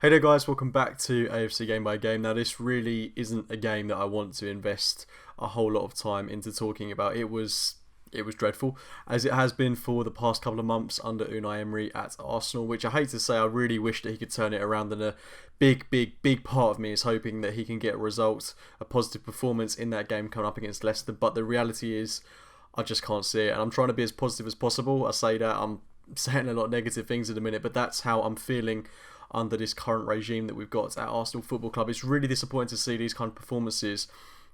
Hey there guys, welcome back to AFC Game by Game. Now this really isn't a game that I want to invest a whole lot of time into talking about. It was dreadful, as it has been for the past couple of months under Unai Emery at Arsenal, which I hate to say, I really wish that he could turn it around, and a big part of me is hoping that he can get a result, a positive performance in that game coming up against Leicester, but the reality is I just can't see it, and I'm trying to be as positive as possible. I say that, I'm saying a lot of negative things in a minute, but that's how I'm feeling under this current regime that we've got at Arsenal Football Club. It's really disappointing to see these kind of performances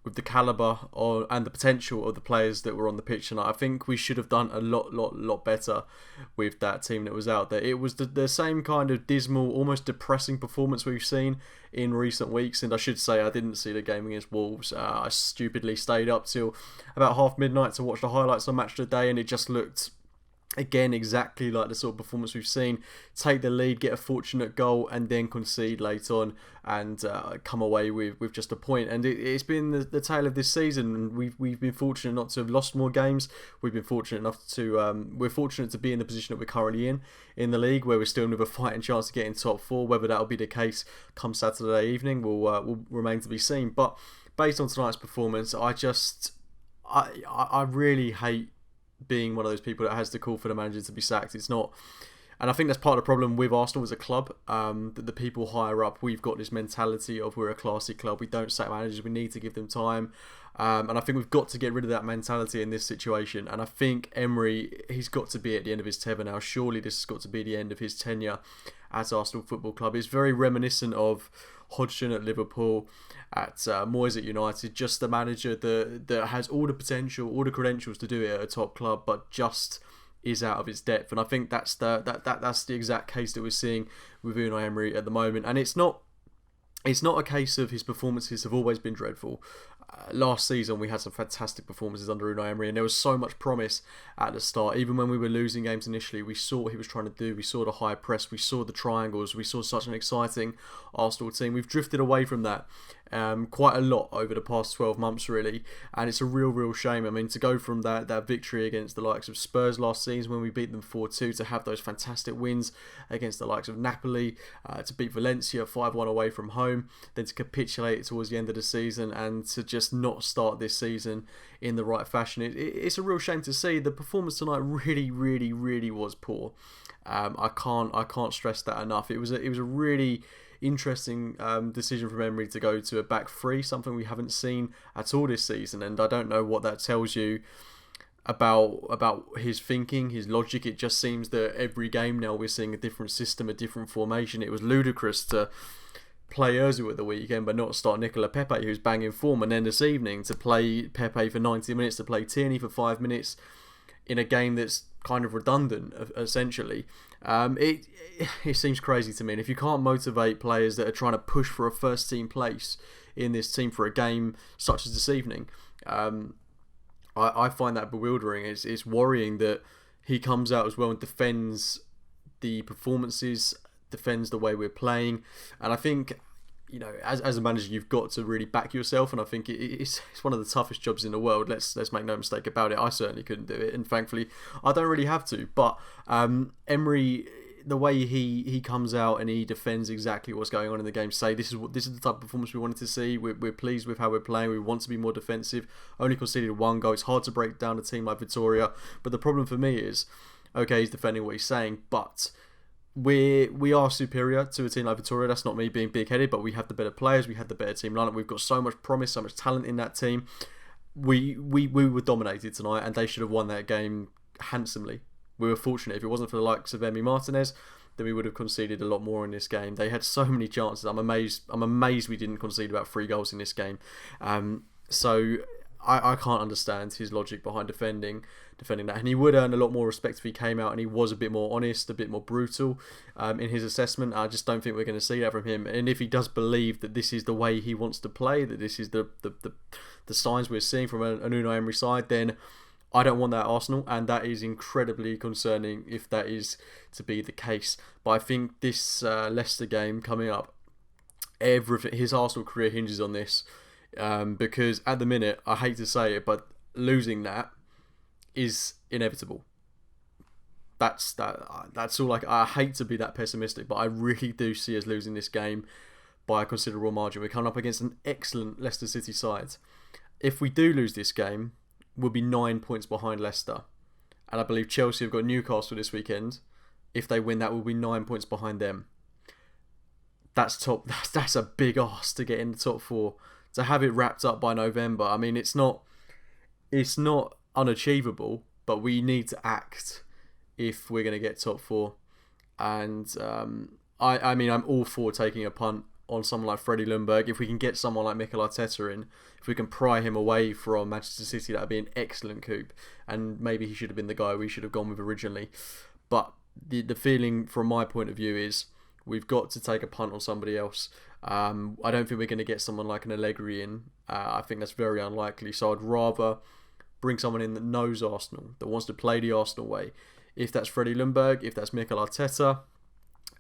with the calibre and the potential of the players that were on the pitch tonight. I think we should have done a lot better with that team that was out there. It was the same kind of dismal, almost depressing performance we've seen in recent weeks, and I should say I didn't see the game against Wolves. I stupidly stayed up till about half midnight to watch the highlights on Match of the Day, and it just looked, again, exactly like the sort of performance we've seen. Take the lead, get a fortunate goal, and then concede late on and come away with just a point. And it's been the tale of this season. We've been fortunate not to have lost more games. We've been fortunate enough to we're fortunate to be in the position that we're currently in the league, where we're still with a fighting chance to get in top four. Whether that'll be the case come Saturday evening will remain to be seen. But based on tonight's performance, I really hate being one of those people that has to call for the manager to be sacked. It's not, and I think that's part of the problem with Arsenal as a club, that the people higher up, we've got this mentality of we're a classy club, we don't sack managers, we need to give them time, and I think we've got to get rid of that mentality in this situation. And I think Emery, he's got to be at the end of his tether now. Surely this has got to be the end of his tenure at Arsenal Football Club. It's very reminiscent of Hodgson at Liverpool, at Moyes at United, just the manager that has all the potential, all the credentials to do it at a top club, but just is out of its depth. And I think that's the exact case that we're seeing with Unai Emery at the moment. And it's not a case of his performances have always been dreadful. Last season we had some fantastic performances under Unai Emery, and there was so much promise at the start. Even when we were losing games initially, we saw what he was trying to do. We saw the high press, we saw the triangles, we saw such an exciting Arsenal team. We've drifted away from that quite a lot over the past 12 months really, and it's a real shame. I mean, to go from that victory against the likes of Spurs last season when we beat them 4-2, to have those fantastic wins against the likes of Napoli, to beat Valencia 5-1 away from home, then to capitulate towards the end of the season and to just not start this season in the right fashion. It's a real shame to see. The performance tonight really was poor. I can't stress that enough. It was a really interesting decision from Emery to go to a back three, something we haven't seen at all this season, and I don't know what that tells you about his thinking, his logic. It just seems that every game now we're seeing a different system, a different formation. It was ludicrous to play Ozil at the weekend but not start Nicola Pepe, who's banging form, and then this evening to play Pepe for 90 minutes, to play Tierney for 5 minutes in a game that's kind of redundant, essentially. It seems crazy to me. And if you can't motivate players that are trying to push for a first team place in this team for a game such as this evening, I find that bewildering. It's worrying that he comes out as well and defends the performances, defends the way we're playing. And I think, you know, as a manager, you've got to really back yourself, and I think it's one of the toughest jobs in the world. Let's make no mistake about it. I certainly couldn't do it, and thankfully I don't really have to. But Emery, the way he comes out and he defends exactly what's going on in the game, say this is the type of performance we wanted to see. We're pleased with how we're playing. We want to be more defensive. Only conceded one goal. It's hard to break down a team like Vitoria, but the problem for me is, okay, he's defending what he's saying, but we are superior to a team like Vitoria. That's not me being big-headed, but we have the better players, we have the better team lineup, we've got so much promise, so much talent in that team. We were dominated tonight, and they should have won that game handsomely. We were fortunate. If it wasn't for the likes of Emi Martinez, then we would have conceded a lot more in this game. They had so many chances. I'm amazed we didn't concede about 3 goals in this game. So I can't understand his logic behind defending that, and he would earn a lot more respect if he came out and he was a bit more honest, a bit more brutal in his assessment. I just don't think we're going to see that from him. And if he does believe that this is the way he wants to play, that this is the signs we're seeing from an Unai Emery side, then I don't want that at Arsenal, and that is incredibly concerning if that is to be the case. But I think this Leicester game coming up, his Arsenal career hinges on this. Because at the minute, I hate to say it, but losing that is inevitable. That's all. I hate to be that pessimistic, but I really do see us losing this game by a considerable margin. We're coming up against an excellent Leicester City side. If we do lose this game, we'll be 9 points behind Leicester. And I believe Chelsea have got Newcastle this weekend. If they win, that will be 9 points behind them. That's a big ask to get in the top 4. To have it wrapped up by November. I mean, it's not unachievable, but we need to act if we're going to get top 4. And I mean, I'm all for taking a punt on someone like Freddie Ljungberg. If we can get someone like Mikel Arteta in, if we can pry him away from Manchester City, that would be an excellent coup. And maybe he should have been the guy we should have gone with originally. But the feeling from my point of view is we've got to take a punt on somebody else. I don't think we're going to get someone like an Allegri in. I think that's very unlikely. So I'd rather bring someone in that knows Arsenal, that wants to play the Arsenal way. If that's Freddie Ljungberg, if that's Mikel Arteta,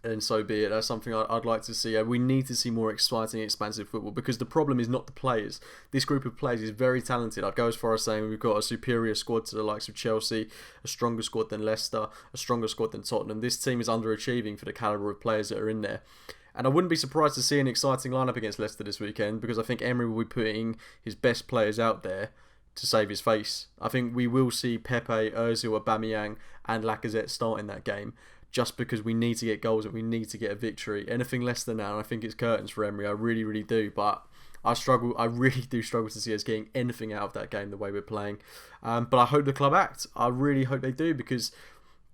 and so be it. That's something I'd like to see. We need to see more exciting, expansive football, because the problem is not the players. This group of players is very talented. I'd go as far as saying we've got a superior squad to the likes of Chelsea, a stronger squad than Leicester, a stronger squad than Tottenham. This team is underachieving for the calibre of players that are in there. And I wouldn't be surprised to see an exciting lineup against Leicester this weekend, because I think Emery will be putting his best players out there to save his face. I think we will see Pepe, Ozil, Aubameyang and Lacazette start in that game, just because we need to get goals and we need to get a victory. Anything less than that, and I think it's curtains for Emery. I really, really do. But I really do struggle to see us getting anything out of that game the way we're playing. But I hope the club act. I really hope they do, because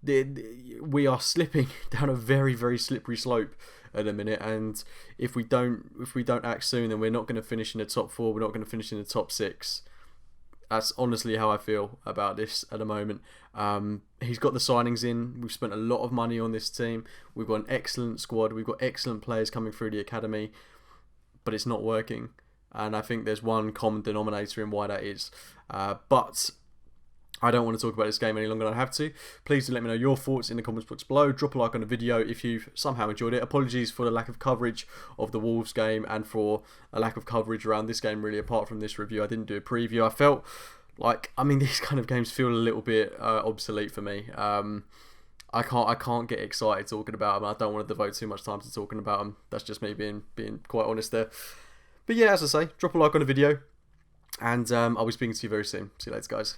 we are slipping down a very, very slippery slope at the minute. And if we don't act soon, then we're not going to finish in the top 4. We're not going to finish in the top 6. That's honestly how I feel about this at the moment. He's got the signings in. We've spent a lot of money on this team. We've got an excellent squad. We've got excellent players coming through the academy, but it's not working. And I think there's one common denominator in why that is. But I don't want to talk about this game any longer than I have to. Please do let me know your thoughts in the comments box below. Drop a like on the video if you've somehow enjoyed it. Apologies for the lack of coverage of the Wolves game and for a lack of coverage around this game, really, apart from this review. I didn't do a preview. I felt like, I mean, these kind of games feel a little bit obsolete for me. I can't get excited talking about them. I don't want to devote too much time to talking about them. That's just me being quite honest there. But yeah, as I say, drop a like on the video, and I'll be speaking to you very soon. See you later, guys.